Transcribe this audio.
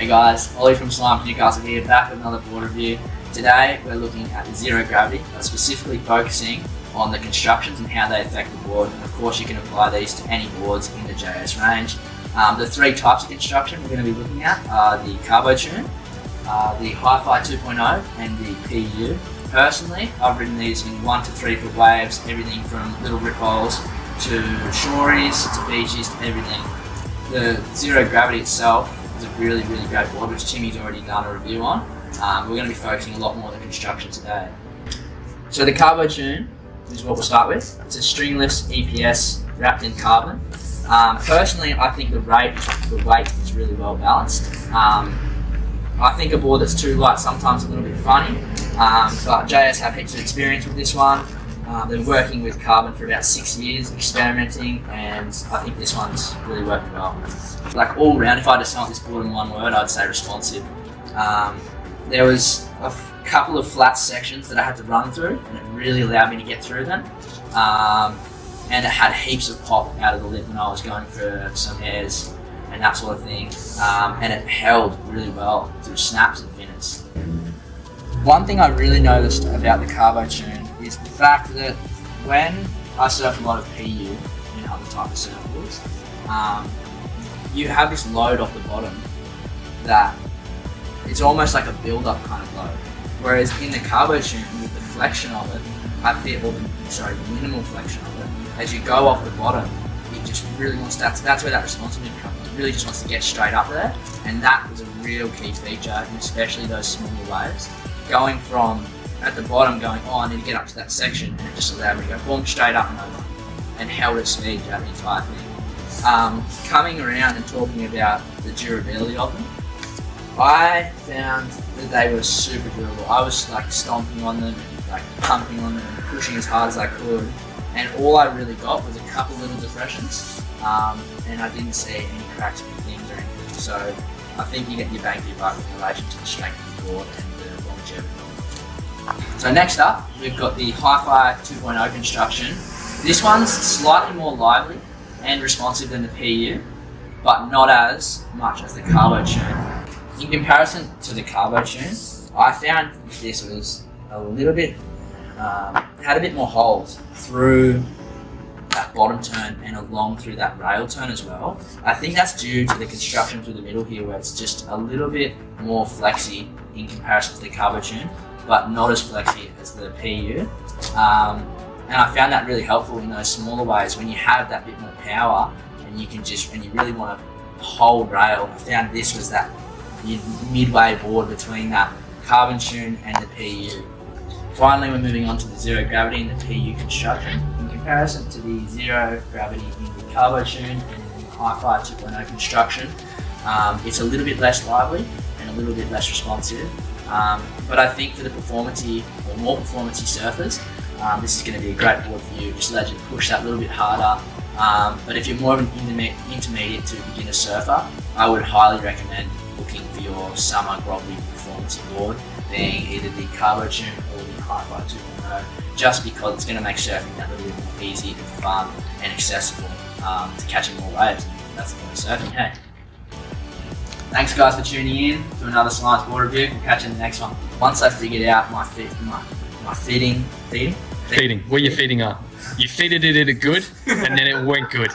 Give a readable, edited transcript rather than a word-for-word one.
guys, Ollie from Slime Newcastle here, back with another board review. Today we're looking at the Xero Gravity, specifically focusing on the constructions and how they affect the board. And of course you can apply these to any boards in the JS range. The three types of construction we're going to be looking at are the Carbotune, the HyFi 2.0 and the PU. Personally, I've ridden these in 1 to 3 foot waves, everything from little rip bowls to shoreys to beaches to everything. The Xero Gravity itself is a really great board, which Timmy's already done a review on. We're going to be focusing a lot more on the construction today. So the Carbotune is what we'll start with. It's a stringless EPS wrapped in carbon. Personally, I think the weight is really well balanced. I think a board that's too light sometimes a little bit funny, but JS have heaps of experience with this one. Been working with carbon for about 6 years, experimenting, and I think this one's really worked well. Like all round, if I had to sum up this board in one word, I'd say responsive. There was a couple of flat sections that I had to run through, and it really allowed me to get through them. And it had heaps of pop out of the lip when I was going for some airs and that sort of thing. And it held really well through snaps and finners. One thing I really noticed about the Carbotune is the fact that when I surf a lot of PU and other type of surfboards, you have this load off the bottom that it's almost like a build-up kind of load. Whereas in the Carbotune, with the flexion of it, the minimal flexion of it, as you go off the bottom, it just really wants that's where that responsiveness comes. It really just wants to get straight up there, and that was a real key feature, and especially those smaller waves. Going from at the bottom, going, oh, I need to get up to that section, and it just allowed me to go boom, straight up and over, and held its speed throughout the entire thing. Coming around and talking about the durability of them, I found that they were super durable. I was like stomping on them and like pumping on them and pushing as hard as I could, and all I really got was a couple little depressions, and I didn't see any cracks or things or anything. So I think you get your bang for your buck in relation to the strength of the board and the longevity of it. So next up, we've got the HyFi 2.0 construction. This one's slightly more lively and responsive than the PU, but not as much as the Carbotune. In comparison to the Carbotune, I found this was a little bit, had a bit more holes through that bottom turn and along through that rail turn as well. I think that's due to the construction through the middle here, where it's just a little bit more flexy in comparison to the Carbotune, but not as flexy as the PU. And I found that really helpful in those smaller ways when you have that bit more power and you can and you really want to hold rail. I found this was that midway board between that Carbotune and the PU. Finally, we're moving on to the Xero Gravity and the PU construction. In comparison to the Xero Gravity in the Carbotune and the HyFi 2.0 construction, it's a little bit less lively and a little bit less responsive. But I think for the performance-y or more performance-y surfers, this is going to be a great board for you. Just allows you to push that a little bit harder. But if you're more of an intermediate to beginner surfer, I would highly recommend looking for your summer grovelly performance board, being either the Carbotune or the HyFi 2.0, just because it's going to make surfing that little bit more easy and fun and accessible to catching more waves. That's the point of surfing, hey. Thanks guys for tuning in to another Science board review. We'll catch you in the next one. Once I figured out my feeding? What your feeding are. You feeded it good and then it went good.